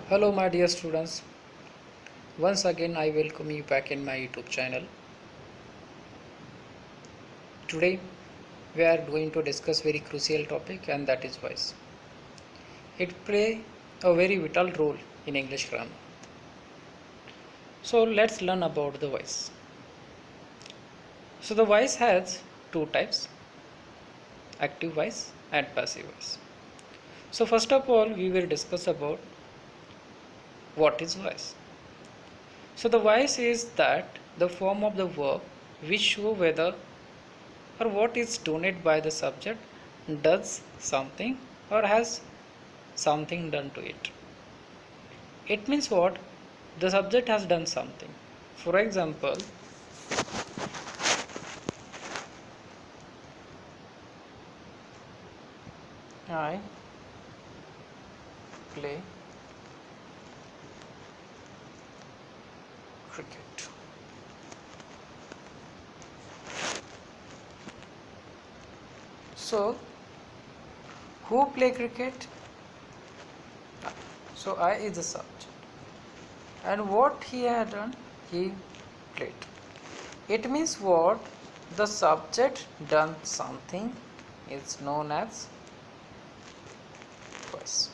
Hello, my dear students. Once again, I welcome you back in my YouTube channel. Today, we are going to discuss very crucial topic, and that is voice. It play a very vital role in English grammar. So let's learn about the voice. So the voice has two types: active voice and passive voice. So first of all, we will discuss about what is voice. So the voice is that the form of the verb which show whether or what is done by the subject does something or has something done to it. It means what? The subject has done something. For example, I play cricket. So, who play cricket? So, I is the subject. And what he had done? He played. It means what? The subject done something is known as voice.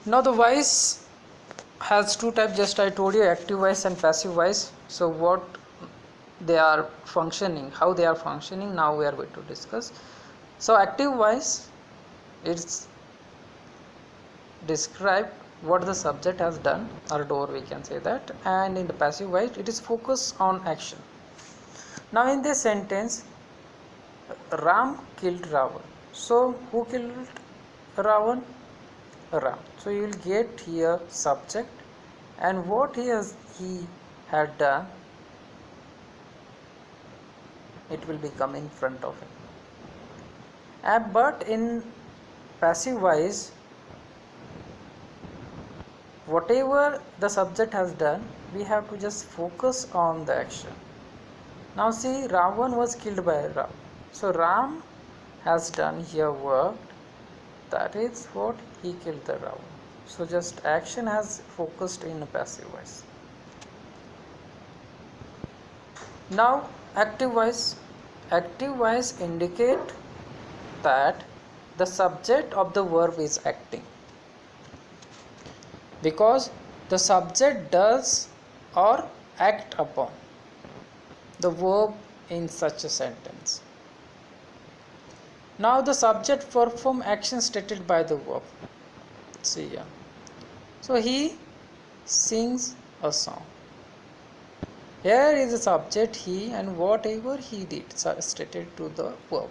Now the voice has two types, just I told you, active voice and passive voice. So what they are functioning, how they are functioning, now we are going to discuss. So active voice is describe what the subject has done or do, we can say that, and in the passive voice it is focused on action. Now in this sentence, Ram killed Ravan. So who killed Ravan? Ram. So you will get here subject and what he had done, it will become in front of him. But in passive voice, whatever the subject has done, we have to just focus on the action. Now see, Ravan was killed by Ram. So Ram has done here work, that is what he killed the Ravan. So just action has focused in a passive voice. Now active voice. Active voice indicate that the subject of the verb is acting, because the subject does or act upon the verb in such a sentence. Now the subject perform action stated by the verb. See here. So he sings a song. Here is the subject he, and whatever he did stated to the verb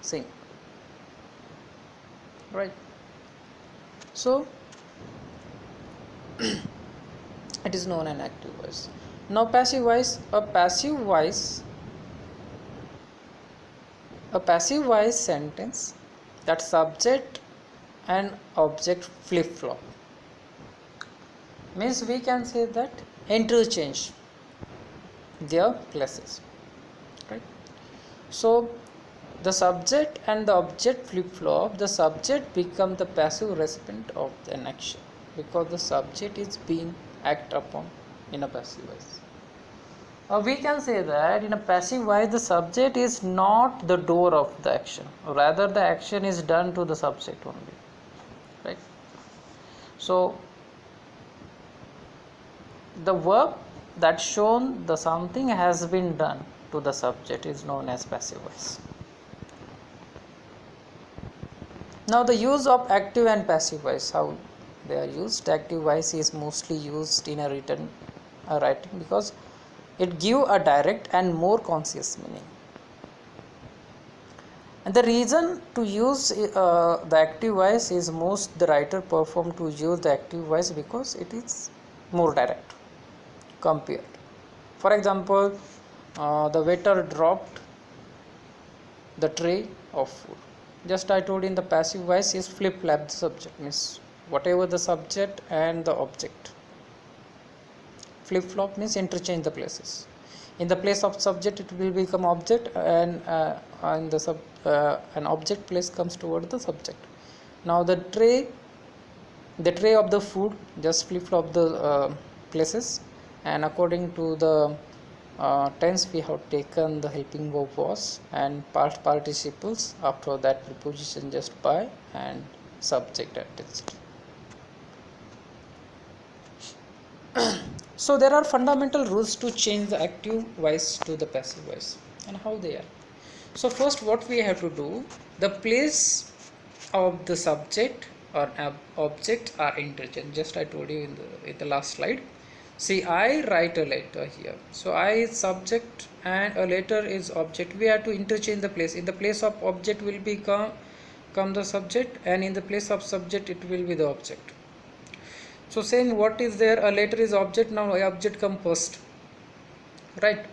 sing. Right. So it is known an active voice. Now passive voice. A passive voice sentence that subject and object flip flop, means we can say that interchange their places, right? So the subject and the object flip flop, the subject become the passive recipient of an action because the subject is being acted upon in a passive voice. We can say that in a passive voice the subject is not the doer of the action, rather the action is done to the subject only, right? So the verb that shown the something has been done to the subject is known as passive voice. Now the use of active and passive voice, how they are used. Active voice is mostly used in a written writing because it gives a direct and more conscious meaning. And the reason to use the active voice is most the writer perform to use the active voice because it is more direct compared. For example, the waiter dropped the tray of food. Just I told in the passive voice is flip flap the subject, means whatever the subject and the object. Flip flop means interchange the places. In the place of subject it will become object, and in the an object place comes toward the subject. Now the tray of the food, just flip flop the places, and according to the tense we have taken the helping verb was and past participles, after that preposition just by and subject attached. So there are fundamental rules to change the active voice to the passive voice, and how they are. So first what we have to do, the place of the subject or object are interchanged. Just I told you in the last slide. See, I write a letter here, so I is subject and a letter is object. We have to interchange the place. In the place of object will become the subject, and in the place of subject it will be the object. So saying what is there, a letter is object, now object come first, right?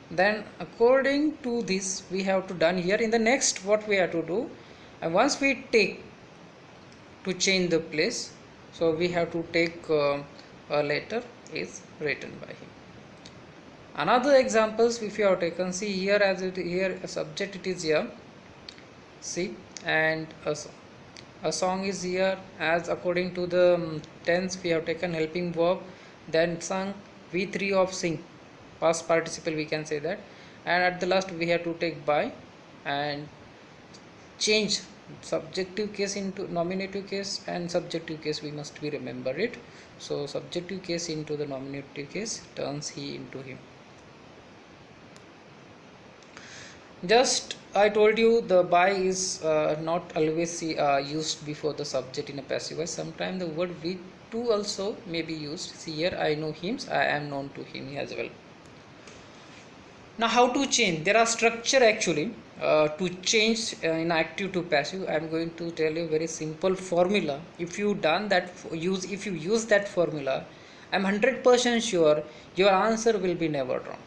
Then according to this we have to done here. In the next what we have to do, and once we take to change the place, so we have to take a letter is written by him. Another examples if you have taken, see here, as it here a subject it is here, see, and a song is here, as according to the tense we have taken helping verb, then sung, v3 of sing, past participle we can say that, and at the last we have to take by and change subjective case into nominative case, and subjective case we must be remember it. So subjective case into the nominative case, turns he into him. Just I told you the by is not always used before the subject in a passive voice. Sometimes the word we to also may be used. See here, I know him, I am known to him as well. Now how to change? There are structure actually to change in active to passive. I am going to tell you a very simple formula. If you done that, if you use that formula, I am 100% sure your answer will be never wrong.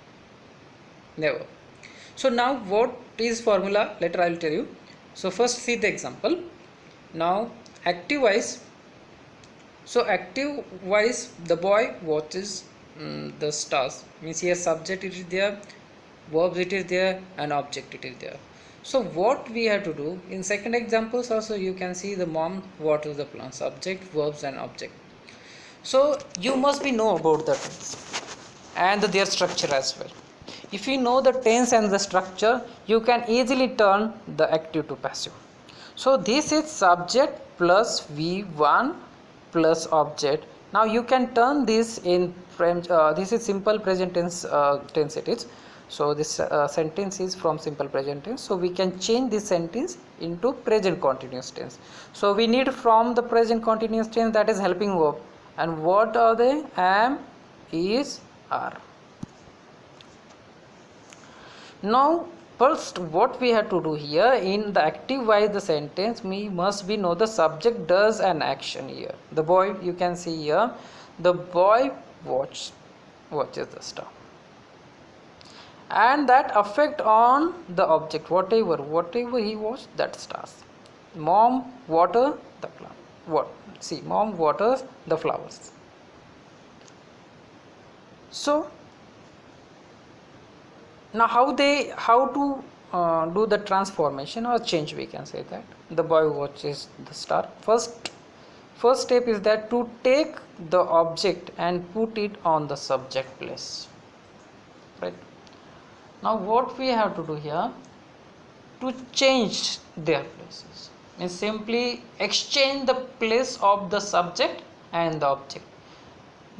Never. So now what is formula? Later I will tell you. So first see the example. Now active voice. So active voice, the boy watches the stars. Means here subject it is there, verbs it is there, and object it is there. So what we have to do in second examples also, you can see the mom waters the plant, subject, verbs, and object. So you must be know about the tense and their structure as well. If you know the tense and the structure, you can easily turn the active to passive. So this is subject plus v1 plus object. Now you can turn this in this is simple present tense tense it is. So this sentence is from simple present tense, so we can change this sentence into present continuous tense. So we need from the present continuous tense, that is helping verb, and what are they? Am, is, are. Now first what we have to do here, in the active voice the sentence, we must be know the subject does an action here. The boy, you can see here, the boy watches the star, and that affect on the object, whatever he watched, that stars. Mom water the plant. What? See, mom waters the flowers. So now how to do the transformation or change, we can say that the boy watches the star. First step is that to take the object and put it on the subject place, right? Now what we have to do here, to change their places, means simply exchange the place of the subject and the object.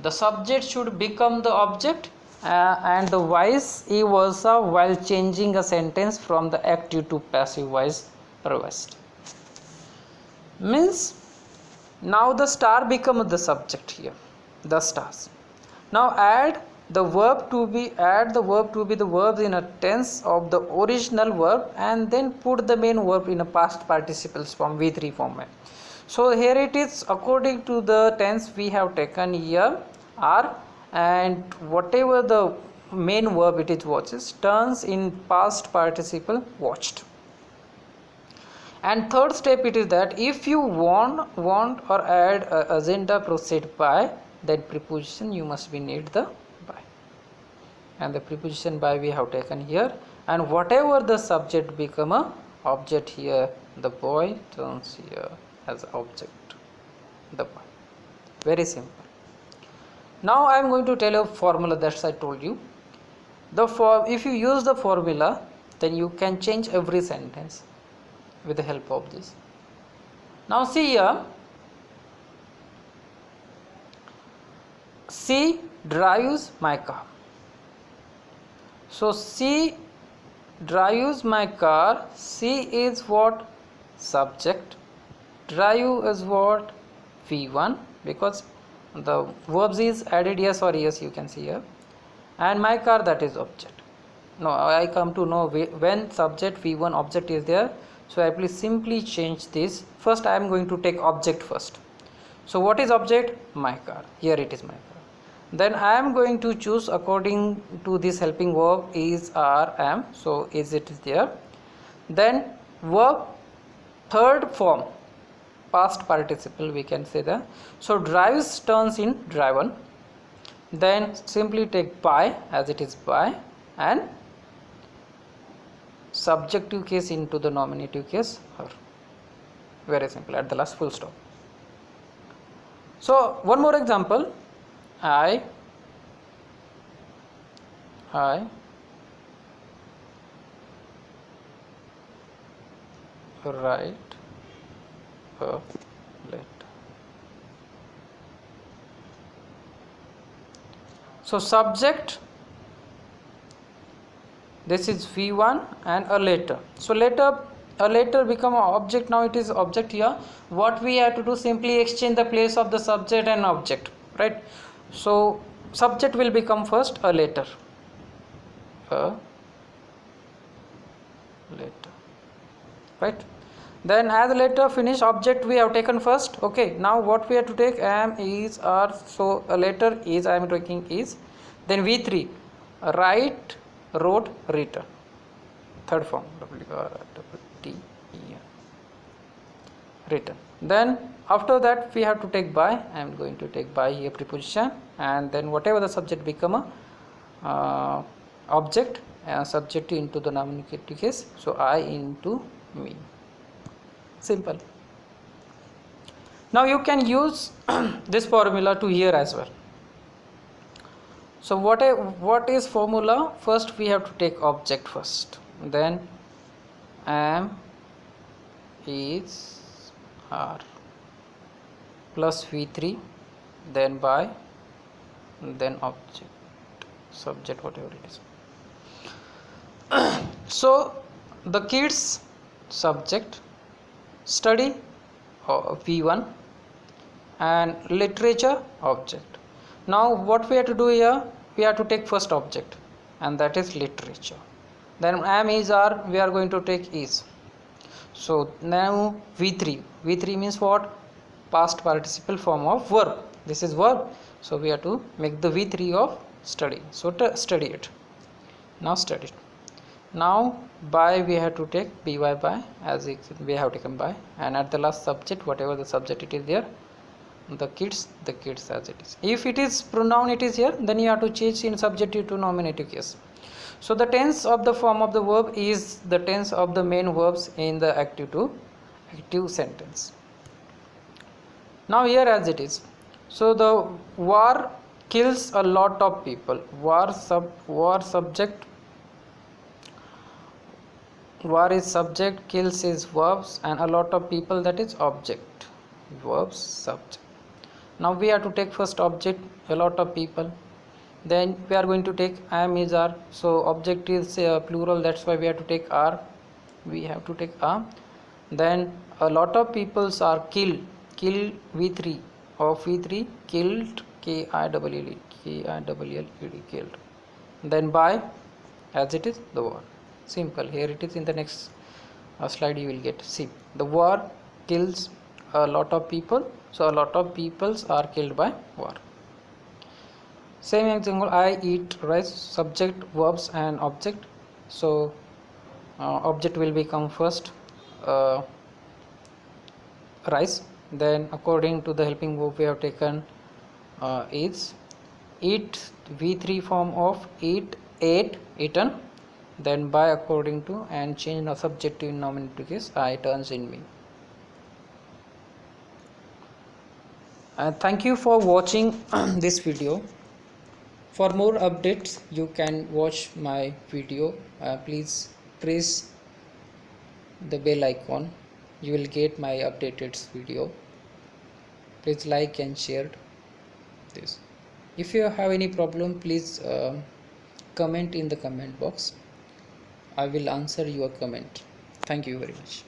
The subject should become the object and the vice versa while changing a sentence from the active to passive voice reversed. Means now the star becomes the subject here, the stars. Now add the verb to be the verbs in a tense of the original verb, and then put the main verb in a past participles form, v3 format. So here it is, according to the tense we have taken here are, and whatever the main verb it is watches, turns in past participle watched. And third step it is that if you want or add agenda proceed by, that preposition you must be need the by. and the preposition by we have taken here, and whatever the subject become a object here, the boy turns here as object, the boy. Very simple. Now I am going to tell you a formula that I told you. If you use the formula, then you can change every sentence with the help of this. Now see here, she drives my car. So she drives my car. She is what? Subject. Drive is what? V1, because the verbs is added yes or yes, you can see here, and my car, that is object. Now I come to know when subject V1 object is there, so I please simply change this. First I am going to take object first. So what is object? My car. Here it is my car. Then I am going to choose according to this helping verb is, are, am. So is, it is there. Then verb third form, past participle, we can say that. So drives turns in driven. Then simply take by, as it is by, and subjective case into the nominative case, her. Very simple, at the last full stop. So one more example. I write a letter. So subject, this is V1, and a letter. So a letter become an object. Now it is object here. What we have to do, simply exchange the place of the subject and object, right? So subject will become first a letter. A letter, right? Then as letter finish, object we have taken first. Okay, now what we have to take? Am, is, are. So a letter is, I am taking is. Then V3, write, wrote, written. Third form, W-R-I-T-E-N, written. Then after that we have to take by. I am going to take by here preposition, and then whatever the subject become a object, subject into the nominative case. So I into me. Simple. Now you can use this formula to here as well. So what is formula? First we have to take object first, then am, is, are, plus V3, then by, then object, subject, whatever it is. So the kids, subject, study, V1, and literature, object. Now what we have to do here? We have to take first object, and that is literature. Then am, is, are, we are going to take is. So now V3 means what? Past participle form of verb. This is verb, so we have to make the V3 of study. So to study it. Now study it. Now by we have to take by, as we have taken by, and at the last subject, whatever the subject it is there, the kids as it is. If it is pronoun it is here, then you have to change in subjective to nominative case. So the tense of the form of the verb is the tense of the main verbs in the active to active sentence. Now here as it is. So the war kills a lot of people. War subject. War is subject, kills is verbs, and a lot of people, that is object. Verbs, subject. Now we have to take first object, a lot of people. Then we are going to take am, is, are. So object is plural, that's why we have to take are. We have to take are. Then a lot of peoples are killed. Kill V3 of V3, killed, K-I-L-L-E-D, killed. Then by, as it is, the war. Simple. Here it is in the next slide you will get. See, the war kills a lot of people, so a lot of peoples are killed by war. Same example, I eat rice, subject, verbs, and object. So object will become first rice. Then according to the helping verb we have taken is. Eat, V3 form of eat ate, eaten, then by according to, and change now subjective in nominative case, I turns in me. Thank you for watching this video. For more updates you can watch my video. Please press the bell icon, you will get my updated video. Please like and share this. If you have any problem, please comment in the comment box. I will answer your comment. Thank you very much.